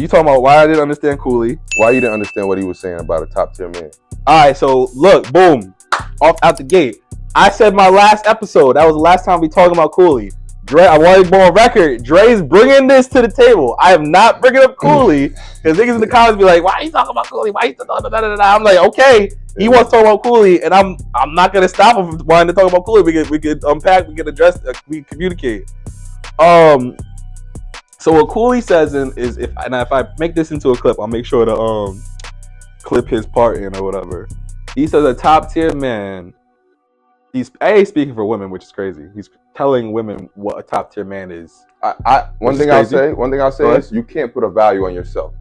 You talking about why I didn't understand Cooley? Why you didn't understand what he was saying about a top tier man? All right, so look, boom, off out the gate. I said my last episode. That was the last time we talking about Cooley. Dre, I want to go on record. Dre's bringing this to the table. I am not bringing up Cooley because niggas in the comments be like, "Why are you talking about Cooley? Why you I'm like, okay, he wants to talk about Cooley, and I'm not gonna stop him from wanting to talk about Cooley. We could unpack, we could address, we communicate. So what Cooley says is if I make this into a clip, I'll make sure to clip his part in or whatever. He says a top tier man. He's speaking for women, which is crazy. He's telling women what a top tier man is. One thing I'll say is you can't put a value on yourself.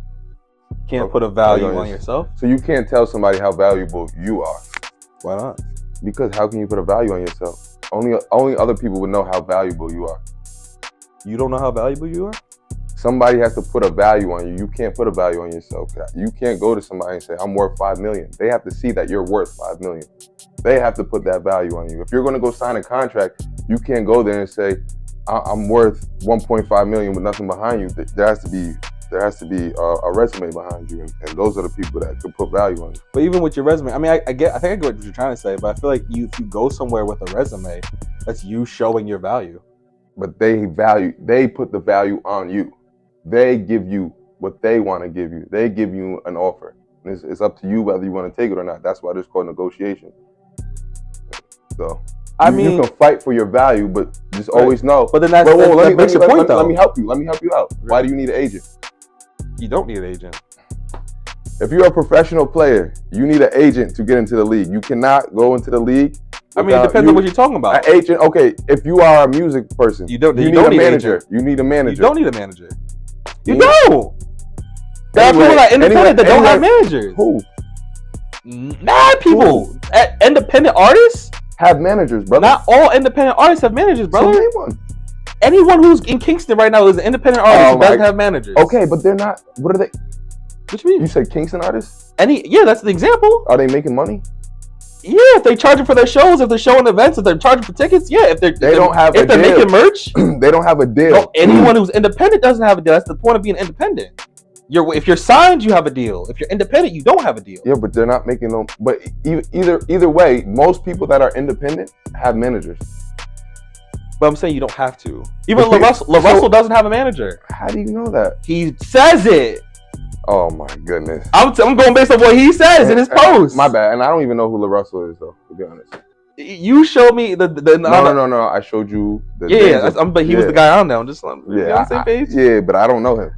Can't put a value on yourself? So you can't tell somebody how valuable you are. Why not? Because how can you put a value on yourself? Only other people would know how valuable you are. You don't know how valuable you are? Somebody has to put a value on you. You can't put a value on yourself. You can't go to somebody and say, I'm worth $5 million. They have to see that you're worth $5 million. They have to put that value on you. If you're going to go sign a contract, you can't go there and say, I'm worth $1.5 million with nothing behind you. There has to be a resume behind you, and those are the people that can put value on you. But even with your resume, I mean, I think I get what you're trying to say, but I feel like if you go somewhere with a resume, that's you showing your value. But they put the value on you. They give you what they want to give you. They give you an offer. It's up to you whether you want to take it or not. That's why it's called negotiation. So you can fight for your value, but just always know. But then that makes your point, though. Let me help you. Let me help you out. Right. Why do you need an agent? You don't need an agent. If you're a professional player, you need an agent to get into the league. You cannot go into the league. I mean, it depends on what you're talking about. An agent, okay. If you are a music person, you need a manager. You need a manager. You don't need a manager. You don't. There are people that are independent that don't have managers. Who? Mad people. Independent artists have managers, brother. Not all independent artists have managers, brother. So name one. Anyone who's in Kingston right now is an independent artist who doesn't have managers. Okay, but they're not. What are they? What you mean? You said Kingston artists? Yeah, that's the example. Are they making money? Yeah, if they charging for their shows, if they're showing events, if they're charging for tickets, yeah. If they're making merch, they don't have a deal. No, anyone who's independent doesn't have a deal. That's the point of being independent. If you're signed, you have a deal. If you're independent, you don't have a deal. Yeah, but they're not making them. But either way, most people that are independent have managers. But I'm saying you don't have to. Even LaRussell doesn't have a manager. How do you know that? He says it. Oh my goodness. I'm going based on what he says in his post. My bad. And I don't even know who LaRussell is, though, to be honest. You showed me the No. I showed you the but he was the guy on there. I'm just on the same page. Yeah, but I don't know him.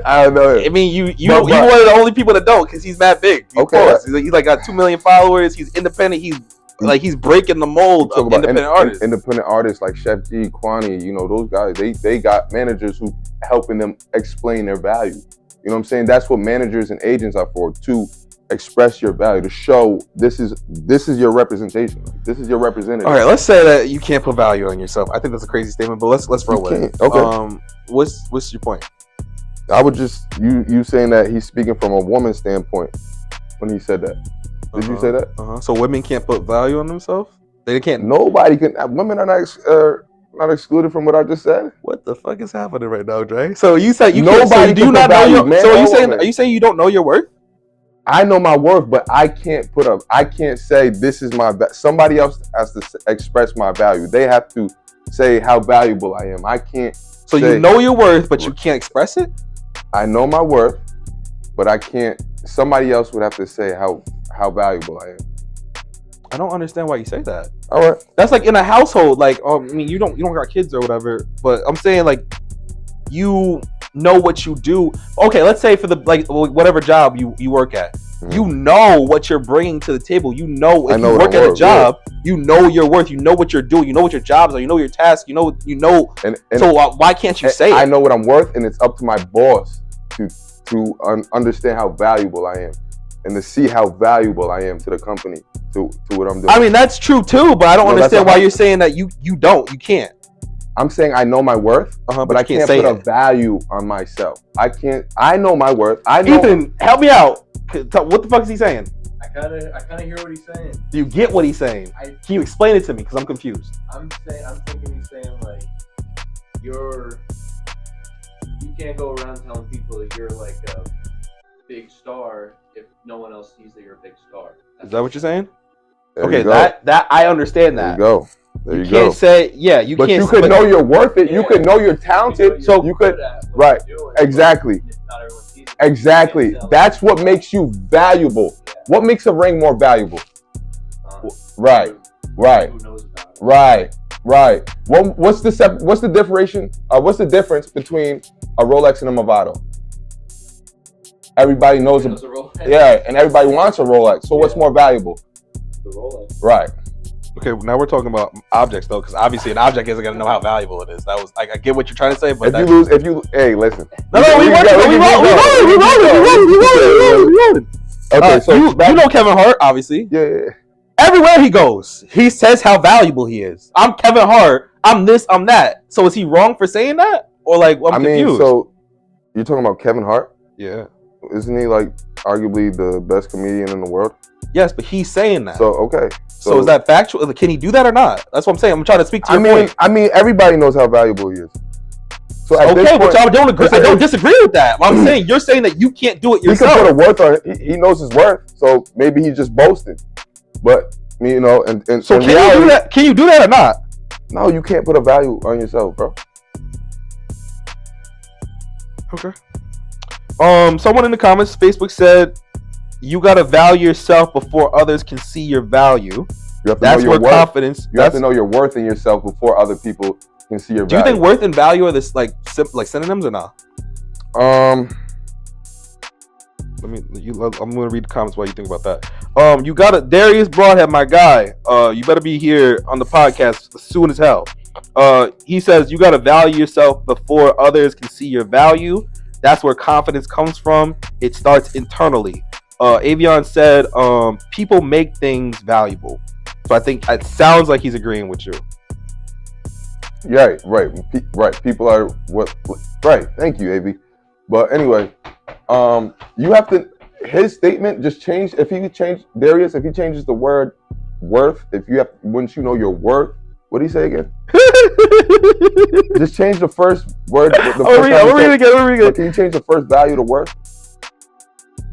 I don't know him. I mean, you one of the only people that don't, because he's that big. Okay. He's like got 2 million followers. He's independent. He's breaking the mold of independent artists. Independent artists like Shxts, Kwani, those guys, they got managers who helping them explain their value. You know what I'm saying? That's what managers and agents are for, to express your value, to show this is your representation. This is your representative. All right, let's say that you can't put value on yourself. I think that's a crazy statement, but let's roll with it. Okay. What's your point? I would just you saying that he's speaking from a woman's standpoint when he said that. Did you say that? So women can't put value on themselves? They can't. Nobody can. Women are not excluded from what I just said. What the fuck is happening right now, Dre? So you said you nobody do not know your. So are you saying you don't know your worth? I know my worth, but I can't say this is my. Somebody else has to express my value. They have to say how valuable I am. I can't. So you know your worth, but you can't express it. I know my worth, but I can't. Somebody else would have to say how valuable I am. I don't understand why you say that. All right. That's like in a household, like, I mean, you don't got kids or whatever, but I'm saying, like, you know what you do. Okay, let's say for the, like, whatever job you work at, you know what you're bringing to the table. You know, if you work at a job, you know your worth. You know what you're doing. You know what your jobs are. You know your tasks. You know. And so why can't you say it? I know what I'm worth, and it's up to my boss to understand how valuable I am, and to see how valuable I am to the company, to what I'm doing. I mean, that's true too, but I don't understand why you're saying that you can't. I'm saying I know my worth, but I can't put a value on myself. I know my worth. Ethan, help me out. What the fuck is he saying? I kind of hear what he's saying. Do you get what he's saying? Can you explain it to me? Because I'm confused. I'm thinking he's saying, like, you can't go around telling people that you're like a big star if no one else sees that you're a big star. Is that what you're saying? There Okay, you go. that I understand There that. you go. There you can't go. say, yeah, you But can't. you could know you're worth it. Yeah. You could know you're talented. So you could, what right? you're doing, Exactly. if not everyone sees it, Exactly. you can't sell That's it. what makes you valuable. Yeah. What makes a ring more valuable? Right. Who Right. knows about it? Right. Right. What's the difference between a Rolex and a Movado? Everybody knows Knows the Rolex. Yeah, and everybody wants a Rolex. So what's Yeah. more valuable? The Rolex. Right. Okay, now we're talking about objects though, because obviously an object isn't gonna know how valuable it is. That was I get what you're trying to say, but Hey, listen. we rolling. Okay, so you know Kevin Hart, obviously. yeah. Everywhere he goes, he says how valuable he is. I'm Kevin Hart. I'm this. I'm that. So is he wrong for saying that, or like I'm confused? So you're talking about Kevin Hart? Yeah. Isn't he like arguably the best comedian in the world? Yes, but he's saying that. So okay. So is that factual? Can he do that or not? That's what I'm saying. I'm trying to speak to your point. I mean, everybody knows how valuable he is. So at this Okay, point, but y'all don't agree. I don't disagree with that. I'm saying you're saying that you can't do it he can yourself. put a worth on it. He knows his worth. So maybe he's just boasting. But you know, and So in can reality, you do that? Can you do that or not? no, you can't put a value on yourself, bro. Okay. Someone in the comments, Facebook said, "You gotta value yourself before others can see your value." You have to That's know where your worth. confidence. You have to know your worth in yourself before other people can see your Do you value. think worth and value are this like synonyms or not? I'm gonna read the comments while you think about that. You got it, Darius Broadhead, my guy. You better be here on the podcast as soon as hell. He says you gotta value yourself before others can see your value. That's where confidence comes from. It starts internally. Avion said, people make things valuable. So I think it sounds like he's agreeing with you. Yeah, right. People are what? Right. Thank you, AB. But anyway, you have to. His statement just changed. If he change Darius, if he changes the word worth, once you know your worth, what did he say again? Just change the first word. We're reading again. Can you change the first value to worth?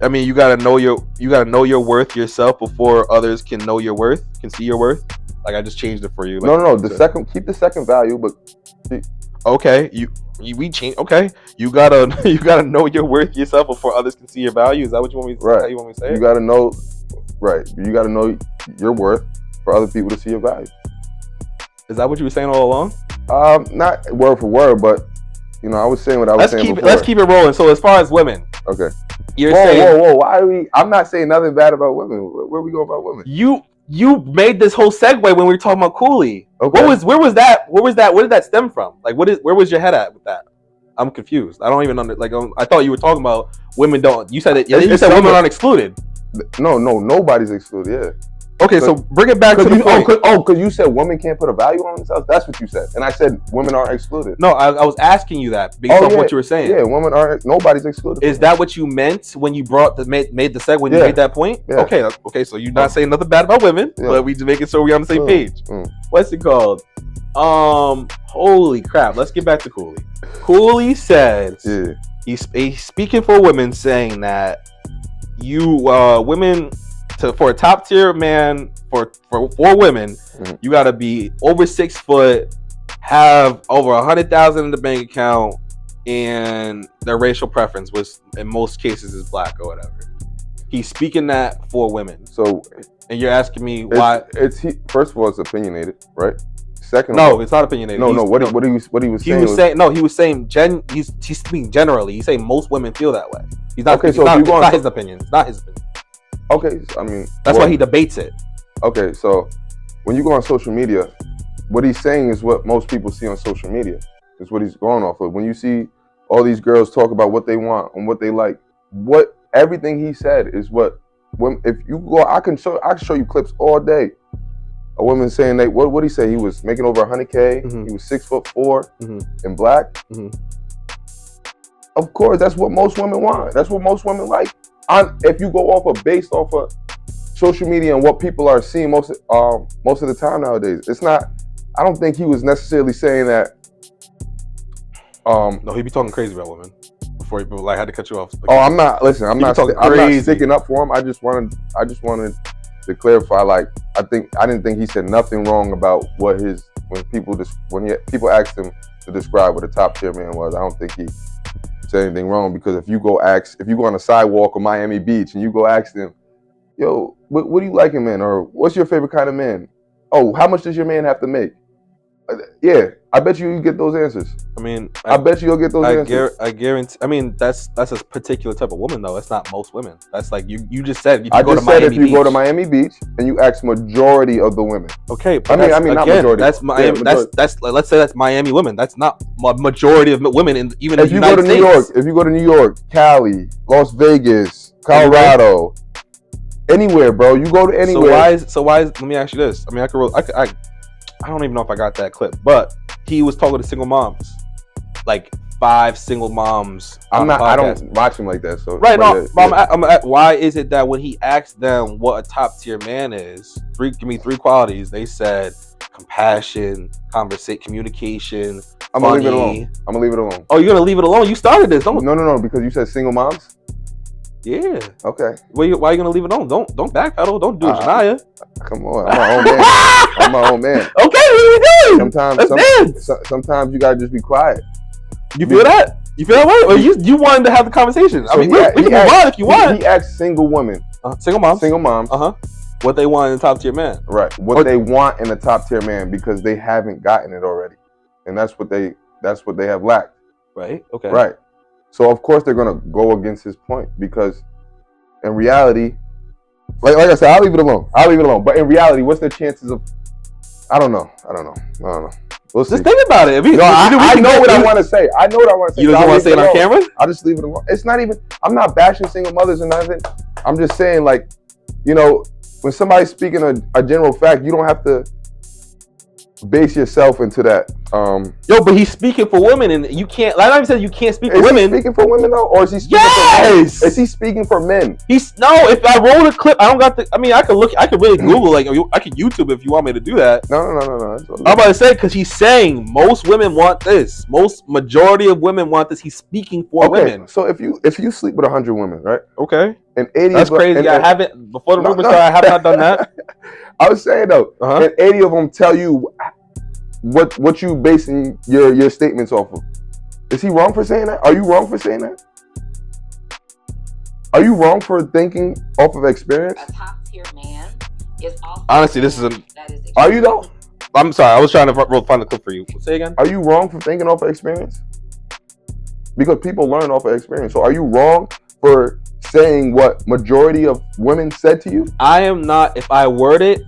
I mean, you gotta know your worth yourself before others can know your worth, can see your worth. Like I just changed it for you. Like, No. Keep the second value, but okay, we change. Okay, you gotta know your worth yourself before others can see your value. Is that what you want me to say? Right. How you want me to say you it? gotta know. Right. You gotta know your worth for other people to see your value. Is that what you were saying all along? Not word for word, but you know, I was saying what I was saying before. Let's keep it rolling. So as far as women, Okay. you're saying Whoa! Why are we? I'm not saying nothing bad about women. Where are we going about women? you made this whole segue when we were talking about Cooley. Okay. Where was that? Where did that stem from? Like where was your head at with that? I'm confused. I don't even know. I thought you were talking about women don't. You said it. You said women aren't excluded. No, nobody's excluded. Yeah. Okay, so bring it back to the point. Because you said women can't put a value on themselves. That's what you said, and I said women aren't excluded. No, I was asking you that based on what you were saying. Yeah, women aren't. Nobody's excluded. Is that what you meant when you made the segue when you made that point? Yeah. Okay. So you're not saying nothing bad about women, but we just making sure we're on the same page. What's it called? Holy crap! Let's get back to Cooley. Cooley says he's speaking for women, saying that women. For a top tier man, for women, you gotta be over 6 foot, have over 100,000 in the bank account, and their racial preference, which in most cases is black or whatever. He's speaking that for women. So, and you're asking me why? First of all, it's opinionated, right? Second, no, it's not opinionated. What he was saying. He was saying he's speaking generally. He's saying most women feel that way. He's not. Okay, it's so not his opinion. It's not his opinion. Okay, I mean that's why he debates it. Okay, so when you go on social media, what he's saying is what most people see on social media. Is what he's going off of. When you see all these girls talk about what they want and what they like, everything he said is what. If you go, I can show you clips all day. A woman saying that what he say? He was making over 100K. Mm-hmm. He was 6'4" and black. Mm-hmm. Of course, that's what most women want. That's what most women like. If you go based off of social media and what people are seeing most of the time nowadays, it's not. I don't think he was necessarily saying that No, he be talking crazy about women. Before he I had to cut you off. Oh, I'm not. Listen, I'm not sticking up for him. I just wanted to clarify. Like, I didn't think he said nothing wrong about what when people asked him to describe what a top tier man was. I don't think he said anything wrong, because if you go on a sidewalk of Miami Beach and you go ask them, yo, what do you like in men, or what's your favorite kind of man? Oh, how much does your man have to make? Yeah, I bet you get those answers. I mean, I bet you'll get those answers. I guarantee. I mean, that's a particular type of woman, though. That's not most women. That's like you just said. If you go to Miami Beach and you ask majority of the women. Okay, but I mean, not majority. That's Miami. That's let's say that's Miami women. That's not majority of women even in the United States. If you go to New York, Cali, Las Vegas, Colorado, anywhere, bro. You go to anywhere. So why is? Let me ask you this. I mean, I don't even know if I got that clip, but he was talking to single moms, like 5 single moms. I don't watch him like that. So right, no. But why is it that when he asked them what a top tier man is, give me 3 qualities, they said compassion, communication. I'm gonna leave it alone. Oh, you're gonna leave it alone? You started this. No, because you said single moms. Yeah. Okay. Why are you gonna leave it alone? Don't backpedal. Don't do it, Janaya. Come on, I'm my own man. I'm my own man. Okay, what are you doing? Sometimes you gotta just be quiet. You feel that? You feel that way? Or you wanted to have the conversation? So I mean, we can move on if you want. He asked single women, single moms, what they want in a top tier man. Right. What they want in a top tier man, because they haven't gotten it already, and that's what they have lacked. Right. Okay. Right. So of course they're gonna go against his point, because in reality, like I said, I'll leave it alone. But in reality, what's the chances of? I don't know. We'll see. Just think about it. I know what I want to say. You don't want to say it on camera? I'll just leave it alone. It's not even. I'm not bashing single mothers or nothing. I'm just saying, like, when somebody's speaking a general fact, you don't have to base yourself into that. But he's speaking for women, and you can't. Like I said, you can't speak for women. Is he speaking for women though, or is he speaking for men? Is he speaking for men? If I roll a clip, I don't got the. I mean, I could really Google, like, I could YouTube if you want me to do that. No. I'm about to say, because he's saying most women want this. Majority of women want this. He's speaking for women. So if you sleep with 100 women, right? Okay. And 80. That's crazy. I haven't before the rumor started. I have not done that. I was saying though, and 80 of them tell you what you basing your statements off of. Is he wrong for saying that? Are you wrong for saying that? Are you wrong for thinking off of experience? A top tier man is also. Honestly, this is a. Are you though? I'm sorry. I was trying to find the clip for you. Say again. Are you wrong for thinking off of experience? Because people learn off of experience. So are you wrong for saying what majority of women said to you? I am not. If I word it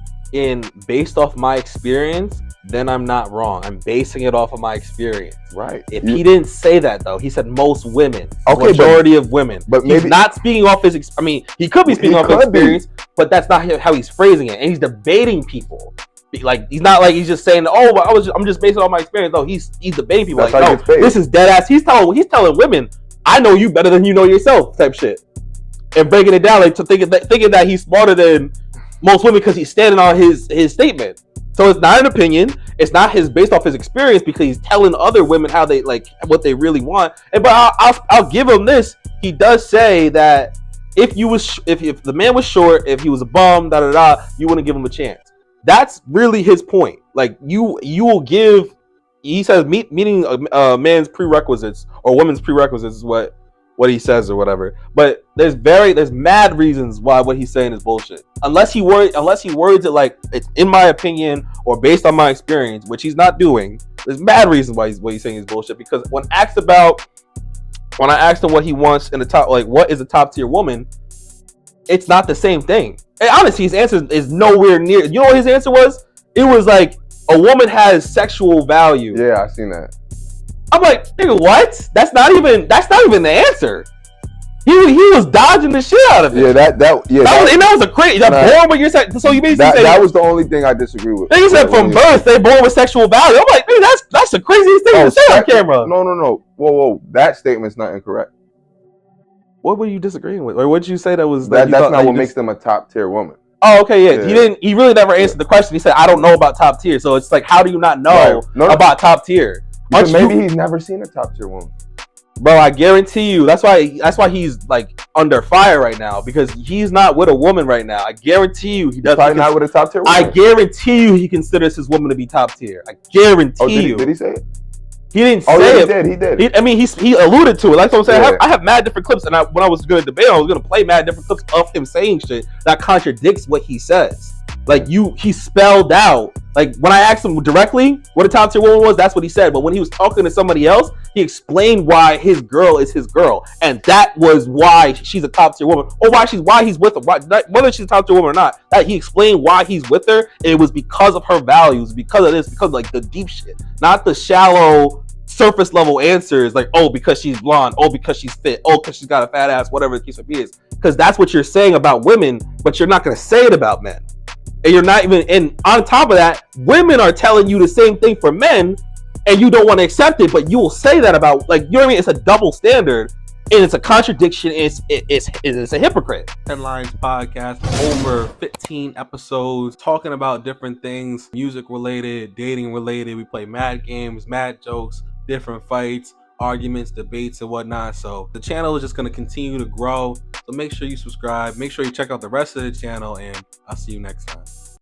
based off my experience, then I'm not wrong. I'm basing it off of my experience. Right. If he didn't say that though, he said most women. Okay, majority of women. But he's not speaking off his. I mean, he could be speaking off his experience, but that's not how he's phrasing it. And he's debating people. Like, he's not like he's just saying, "Oh, I'm just basing it on my experience." No, he's debating people. That's like, no, this is dead ass. He's telling women, "I know you better than you know yourself," type shit, and breaking it down, like, to thinking that he's smarter than most women because he's standing on his statement. So it's not an opinion. It's not based off his experience, because he's telling other women how they like what they really want. But I'll give him this. He does say that if the man was short, if he was a bum, you wouldn't give him a chance. That's really his point. Like, you will give. He says meeting a man's prerequisites or woman's prerequisites is what he says or whatever. But there's mad reasons why what he's saying is bullshit. Unless he words it like it's in my opinion or based on my experience, which he's not doing. There's mad reasons why what he's saying is bullshit. Because when I asked him what he wants in the top, like what is a top tier woman, it's not the same thing. And honestly, his answer is nowhere near. You know what his answer was? It was like, a woman has sexual value. Yeah, I seen that. I'm like, nigga, what? That's not even the answer. He was dodging the shit out of it. Yeah, that was a crazy. Born with your sex. So you basically say that was the only thing I disagree with. They said from birth they born with sexual value. I'm like, man, that's the craziest thing to say on camera. No. Whoa. That statement's not incorrect. What were you disagreeing with, or what did you say that was? That's not what makes them a top tier woman. Oh, okay, yeah. He really never answered the question. He said, "I don't know about top tier." So it's like, how do you not know about top tier? Because maybe he's never seen a top tier woman. Bro, I guarantee you. That's why he's like under fire right now, because he's not with a woman right now. I guarantee you he doesn't. Probably not with a top tier woman. I guarantee you he considers his woman to be top tier. I guarantee you. Did he say it? He didn't say it. He did. He alluded to it. Like I'm saying, Yeah. I have mad different clips, and when I was going to debate, I was going to play mad different clips of him saying shit that contradicts what he says. Like he spelled out. Like when I asked him directly what a top tier woman was, that's what he said. But when he was talking to somebody else, he explained why his girl is his girl, and that was why she's a top tier woman, or why he's with her. Whether she's a top tier woman or not, that he explained why he's with her. It was because of her values, because of this, because of like the deep shit, not the shallow surface level answers like, oh, because she's blonde, oh, because she's fit, oh, because she's got a fat ass, whatever the case may be is. Because that's what you're saying about women, but you're not going to say it about men. And you're not even, and on top of that, women are telling you the same thing for men, and you don't want to accept it, but you will say that about, like, you know what I mean? It's a double standard, and it's a contradiction. It's a hypocrite. Headlines podcast, over 15 episodes, talking about different things, music related, dating related. We play mad games, mad jokes, different fights, arguments, debates, and whatnot. So the channel is just going to continue to grow. So make sure you subscribe. Make sure you check out the rest of the channel, and I'll see you next time.